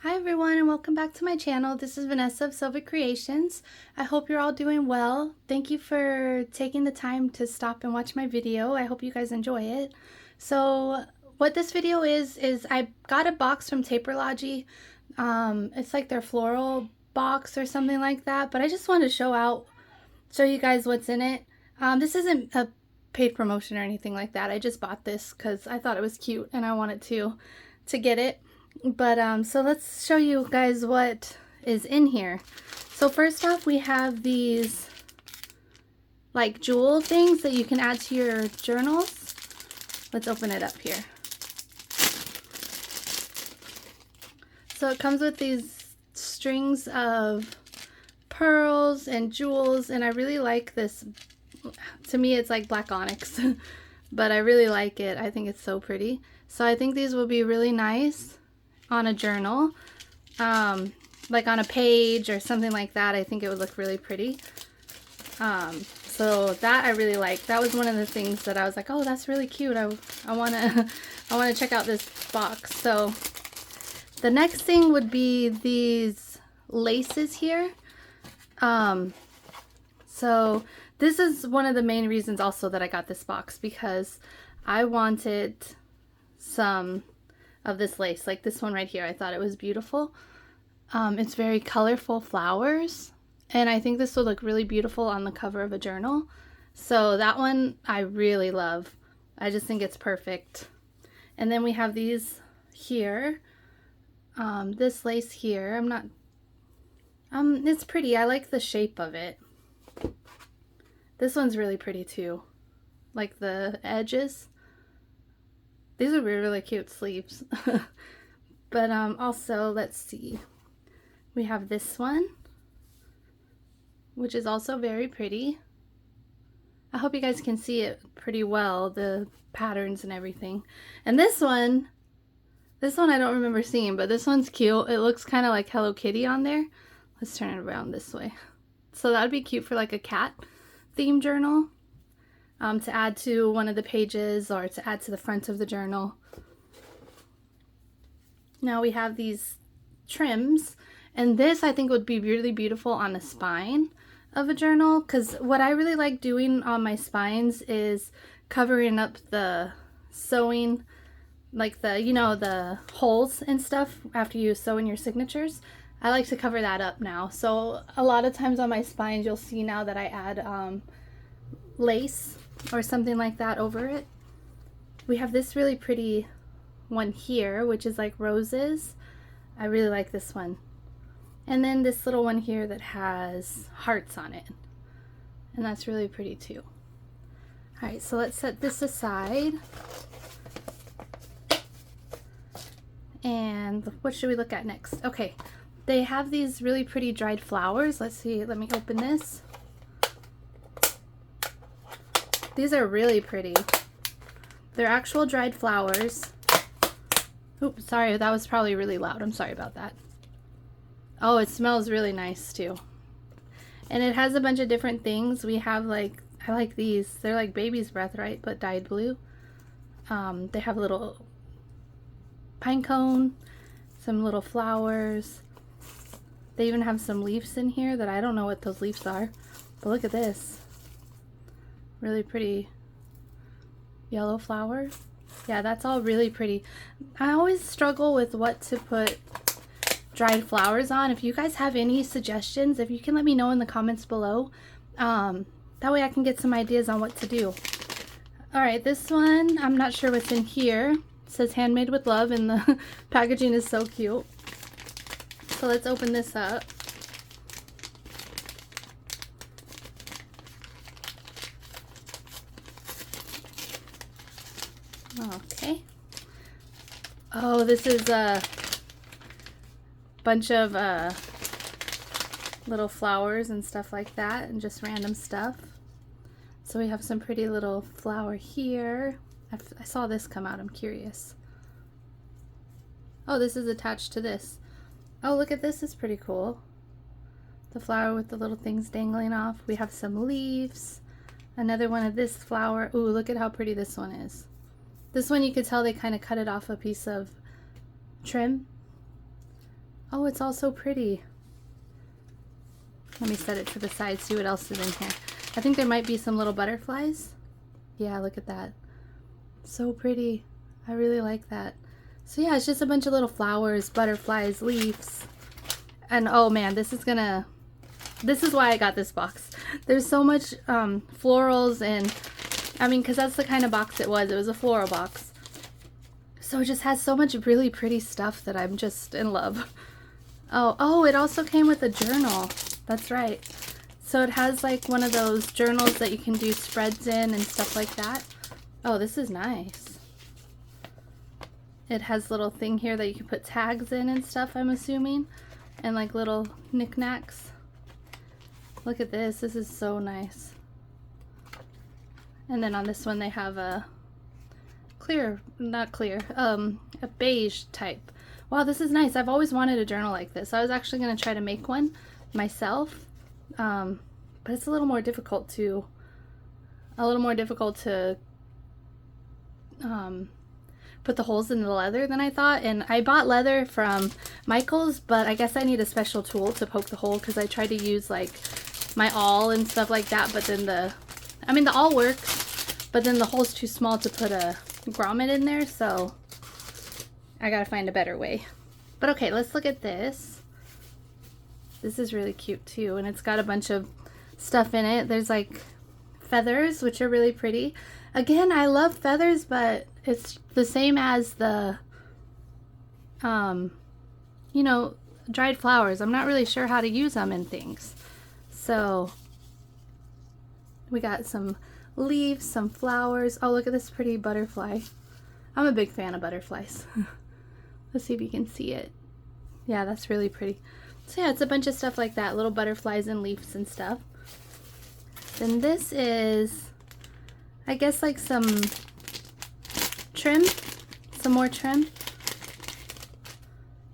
Hi everyone and welcome back to my channel. This is Vanessa of Silva Creations. I hope you're all doing well. Thank you for taking the time to stop and watch my video. I hope you guys enjoy it. So what this video is I got a box from Taperlogy. It's like their floral box or something like that, but I just wanted to show you guys what's in it. This isn't a paid promotion or anything like that. I just bought this because I thought it was cute and I wanted to get it. But so let's show you guys what is in here. So first off, we have these like jewel things that you can add to your journals. Let's open it up here. So it comes with these strings of pearls and jewels, and I really like this. To me, it's like black onyx, but I really like it. I think it's so pretty. So I think these will be really nice on a journal, like on a page or something like that. I think it would look really pretty. So that I really like. That was one of the things that I was like, oh, that's really cute. I wanna I wanna check out this box. So the next thing would be these laces here. So this is one of the main reasons also that I got this box, because I wanted some of this lace, like this one right here. I thought it was beautiful. It's very colorful flowers, and I think this will look really beautiful on the cover of a journal. So that one I really love. I just think it's perfect. And then we have these here. This lace here, it's pretty. I like the shape of it. This one's really pretty too, like the edges. These would be really cute sleeves. But also, let's see. We have this one, which is also very pretty. I hope you guys can see it pretty well, the patterns and everything. And this one I don't remember seeing, but this one's cute. It looks kind of like Hello Kitty on there. Let's turn it around this way. So that would be cute for like a cat theme journal. To add to one of the pages or to add to the front of the journal. Now we have these trims, and this I think would be really beautiful on the spine of a journal, because what I really like doing on my spines is covering up the sewing, like the holes and stuff after you sew in your signatures. I like to cover that up now. So a lot of times on my spines you'll see now that I add lace or something like that over it. We have this really pretty one here, which is like roses. I really like this one. And then this little one here that has hearts on it, and that's really pretty too. All right, so let's set this aside. And what should we look at next? Okay, they have these really pretty dried flowers. Let's see, let me open this. These are really pretty. They're actual dried flowers. Oops, sorry, that was probably really loud. I'm sorry about that. Oh, it smells really nice too. And it has a bunch of different things. We have like, I like these. They're like baby's breath, right? But dyed blue. They have a little pine cone, some little flowers. They even have some leaves in here that I don't know what those leaves are. But look at this. Really pretty yellow flower. Yeah, that's all really pretty. I always struggle with what to put dried flowers on. If you guys have any suggestions, if you can let me know in the comments below, that way I can get some ideas on what to do. All right, this one, I'm not sure what's in here. It says handmade with love, and the packaging is so cute. So let's open this up. Okay. Oh, this is a bunch of little flowers and stuff like that, and just random stuff. So we have some pretty little flower here. I saw this come out, I'm curious. Oh, this is attached to this. Oh, look at this, is pretty cool. The flower with the little things dangling off. We have some leaves. Another one of this flower. Ooh, look at how pretty this one is. This one you could tell they kind of cut it off a piece of trim. Oh, it's all so pretty. Let me set it to the side, see what else is in here. I think there might be some little butterflies. Yeah, look at that. So pretty. I really like that. So yeah, it's just a bunch of little flowers, butterflies, leaves. And oh man, this is why I got this box. There's so much florals, and I mean, because that's the kind of box it was. It was a floral box. So it just has so much really pretty stuff that I'm just in love. Oh, it also came with a journal. That's right. So it has like one of those journals that you can do spreads in and stuff like that. Oh, this is nice. It has a little thing here that you can put tags in and stuff, I'm assuming. And like little knickknacks. Look at this. This is so nice. And then on this one they have a a beige type. Wow, this is nice. I've always wanted a journal like this. I was actually going to try to make one myself. But it's a little more difficult to put the holes in the leather than I thought. And I bought leather from Michael's, but I guess I need a special tool to poke the hole, because I tried to use like my awl and stuff like that, but then the awl works, but then the hole's too small to put a grommet in there, so I gotta find a better way. But okay, let's look at this. This is really cute too, and it's got a bunch of stuff in it. There's like feathers, which are really pretty. Again, I love feathers, but it's the same as the you know, dried flowers. I'm not really sure how to use them in things. So we got some leaves, some flowers. Oh, look at this pretty butterfly. I'm a big fan of butterflies. Let's see if you can see it. Yeah, that's really pretty. So yeah, it's a bunch of stuff like that, little butterflies and leaves and stuff. Then this is, I guess, like some trim, some more trim.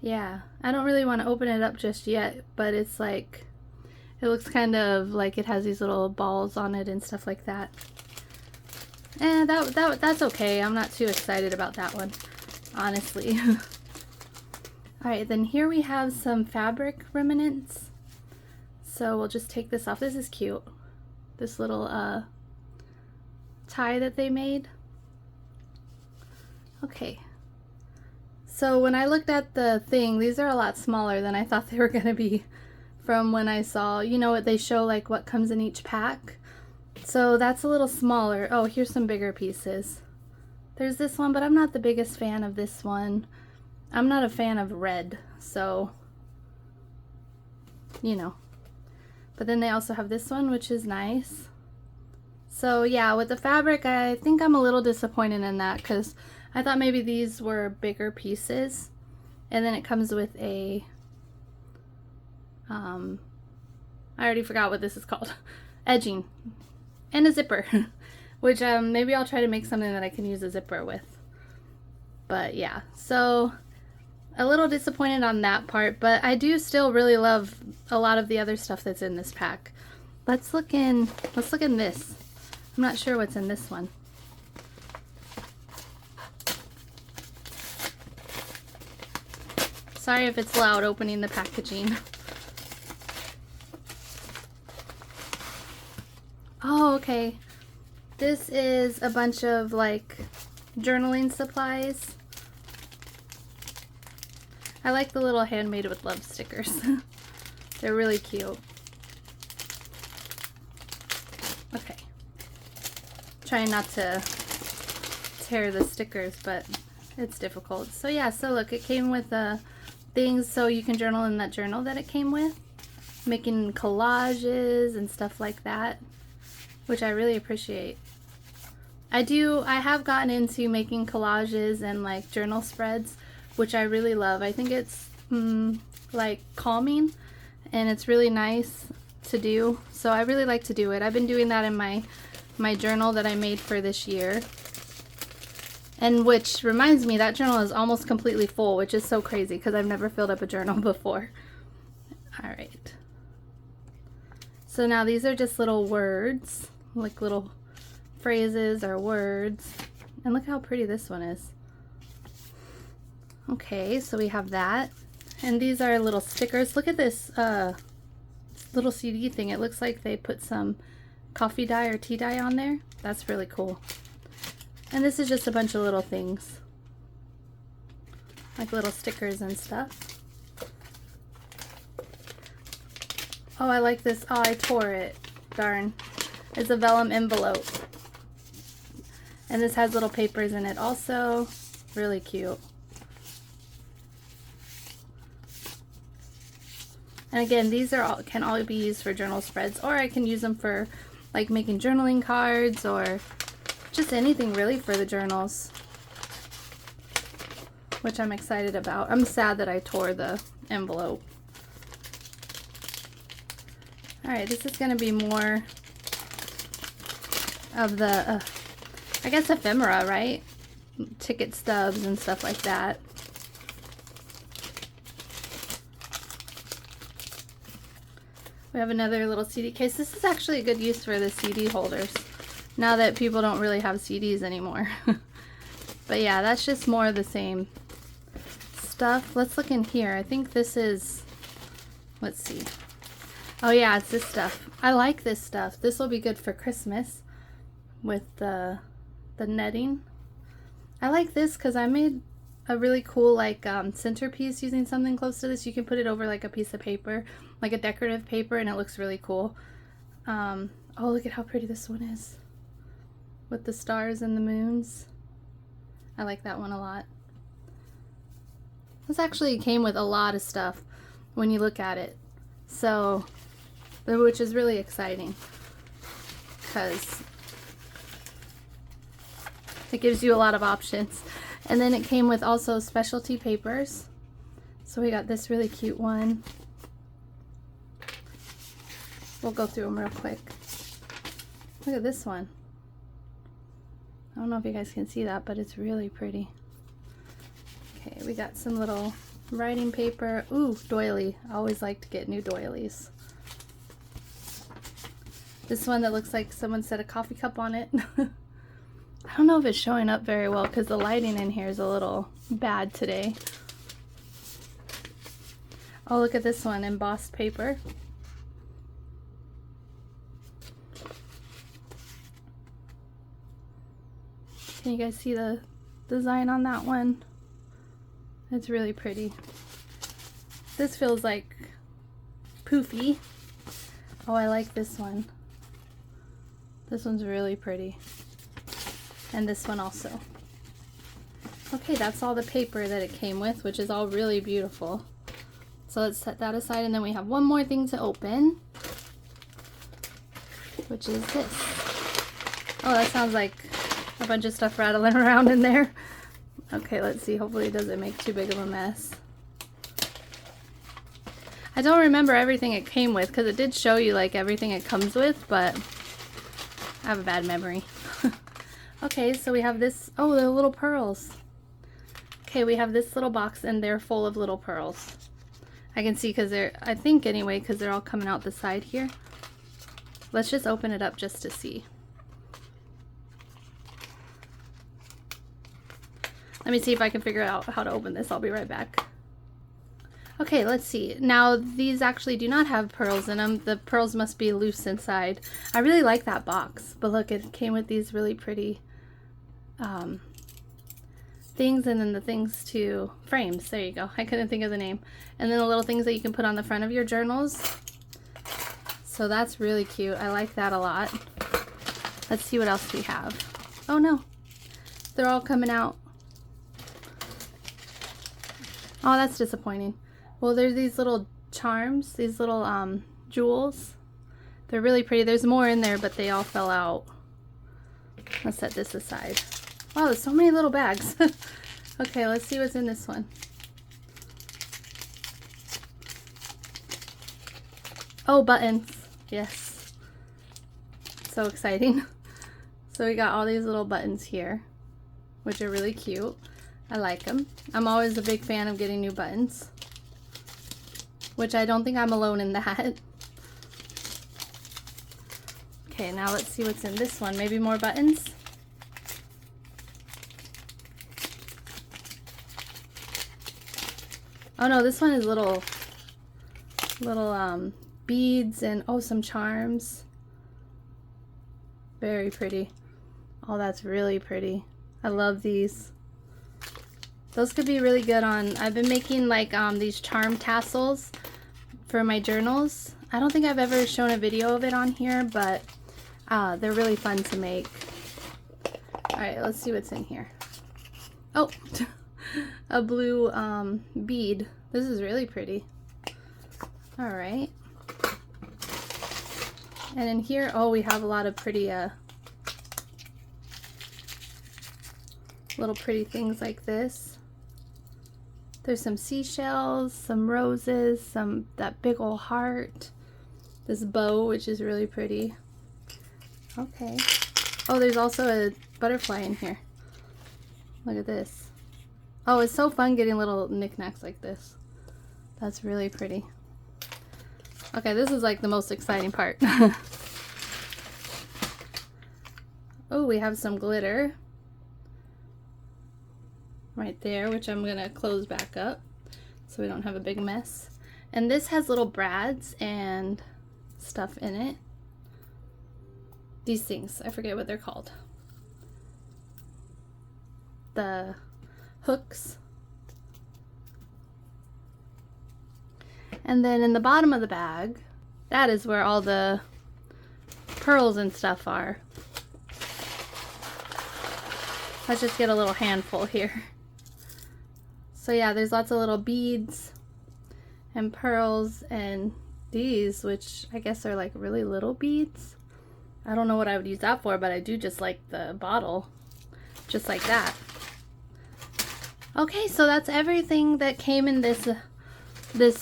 Yeah, I don't really want to open it up just yet, but it's like, it looks kind of like it has these little balls on it and stuff like that. And that's okay. I'm not too excited about that one, honestly. Alright, then here we have some fabric remnants. So we'll just take this off. This is cute. This little tie that they made. Okay. So when I looked at the thing, these are a lot smaller than I thought they were going to be from when I saw, you know, what they show like what comes in each pack. So that's a little smaller. Oh, here's some bigger pieces. There's this one, but I'm not the biggest fan of this one. I'm not a fan of red, so, you know. But then they also have this one, which is nice. So yeah, with the fabric, I think I'm a little disappointed in that, because I thought maybe these were bigger pieces. And then it comes with a, I already forgot what this is called. Edging. And a zipper. Which maybe I'll try to make something that I can use a zipper with. But yeah, so a little disappointed on that part, but I do still really love a lot of the other stuff that's in this pack. Let's look in this. I'm not sure what's in this one. Sorry if it's loud opening the packaging. Oh, okay. This is a bunch of like journaling supplies. I like the little handmade with love stickers. They're really cute. Okay. Trying not to tear the stickers, but it's difficult. So yeah, so look, it came with things so you can journal in that journal that it came with. Making collages and stuff like that, which I really appreciate. I have gotten into making collages and like journal spreads, which I really love. I think it's like calming, and it's really nice to do. So I really like to do it. I've been doing that in my journal that I made for this year. And which reminds me, that journal is almost completely full, which is so crazy because I've never filled up a journal before. All right. So now these are just little words, like little phrases or words. And look how pretty this one is. Okay, so we have that. And these are little stickers. Look at this little CD thing. It looks like they put some coffee dye or tea dye on there. That's really cool. And this is just a bunch of little things, like little stickers and stuff. Oh, I like this. Oh, I tore it. Darn. It's a vellum envelope. And this has little papers in it also. Really cute. And again, these can all be used for journal spreads, or I can use them for like making journaling cards or just anything really for the journals, which I'm excited about. I'm sad that I tore the envelope. Alright, this is going to be more of the, I guess, ephemera, right? Ticket stubs and stuff like that. We have another little CD case. This is actually a good use for the CD holders, now that people don't really have CDs anymore. But yeah, that's just more of the same stuff. Let's look in here. I think this is, let's see. Oh yeah, it's this stuff. I like this stuff. This will be good for Christmas with the netting. I like this because I made a really cool like centerpiece using something close to this. You can put it over like a piece of paper, like a decorative paper, and it looks really cool. Oh, look at how pretty this one is with the stars and the moons. I like that one a lot. This actually came with a lot of stuff when you look at it, so which is really exciting because it gives you a lot of options. And then it came with also specialty papers. So we got this really cute one. We'll go through them real quick. Look at this one. I don't know if you guys can see that, but it's really pretty. Okay, we got some little writing paper. Ooh, doily. I always like to get new doilies. This one that looks like someone set a coffee cup on it. I don't know if it's showing up very well because the lighting in here is a little bad today. Oh, look at this one, embossed paper. Can you guys see the design on that one? It's really pretty. This feels like poofy. Oh, I like this one. This one's really pretty. And this one also. Okay, that's all the paper that it came with, which is all really beautiful. So let's set that aside, and then we have one more thing to open, which is this. Oh, that sounds like a bunch of stuff rattling around in there. Okay, let's see. Hopefully it doesn't make too big of a mess. I don't remember everything it came with because it did show you like everything it comes with, but I have a bad memory. Okay, so we have this. Oh, the little pearls. Okay, we have this little box and they're full of little pearls. I can see because they're, I think anyway, because they're all coming out the side here. Let's just open it up just to see. Let me see if I can figure out how to open this. I'll be right back. Okay, let's see. Now, these actually do not have pearls in them. The pearls must be loose inside. I really like that box. But look, it came with these really pretty things, and then the things to frames. There you go. I couldn't think of the name. And then the little things that you can put on the front of your journals. So that's really cute. I like that a lot. Let's see what else we have. Oh no, they're all coming out. Oh, that's disappointing. Well, there's these little charms, these little jewels. They're really pretty. There's more in there, but they all fell out. Let's set this aside. Wow, there's so many little bags. Okay, let's see what's in this one. Oh, buttons. Yes. So exciting. So we got all these little buttons here, which are really cute. I like them. I'm always a big fan of getting new buttons, which I don't think I'm alone in that. Okay, now let's see what's in this one. Maybe more buttons? Oh no, this one is little beads and oh, some charms. Very pretty. Oh, that's really pretty. I love these. Those could be really good on, I've been making like these charm tassels for my journals. I don't think I've ever shown a video of it on here, but they're really fun to make. Alright, let's see what's in here. Oh, a blue bead. This is really pretty. Alright. And in here, oh, we have a lot of pretty, little pretty things like this. There's some seashells, some roses, that big old heart. This bow, which is really pretty. Okay. Oh, there's also a butterfly in here. Look at this. Oh, it's so fun getting little knickknacks like this. That's really pretty. Okay, this is like the most exciting part. Oh, we have some glitter right there, which I'm gonna close back up so we don't have a big mess. And this has little brads and stuff in it. These things, I forget what they're called. The hooks. And then in the bottom of the bag, that is where all the pearls and stuff are. Let's just get a little handful here. So yeah, there's lots of little beads and pearls and these, which I guess are like really little beads. I don't know what I would use that for, but I do just like the bottle, just like that. Okay, so that's everything that came in this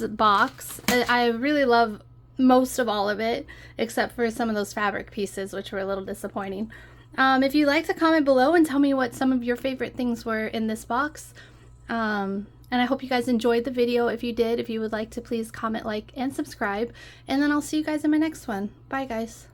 box. I really love most of all of it, except for some of those fabric pieces, which were a little disappointing. If you'd like to comment below and tell me what some of your favorite things were in this box. And I hope you guys enjoyed the video. If you did, if you would like to, please comment, like, and subscribe. And then I'll see you guys in my next one. Bye, guys.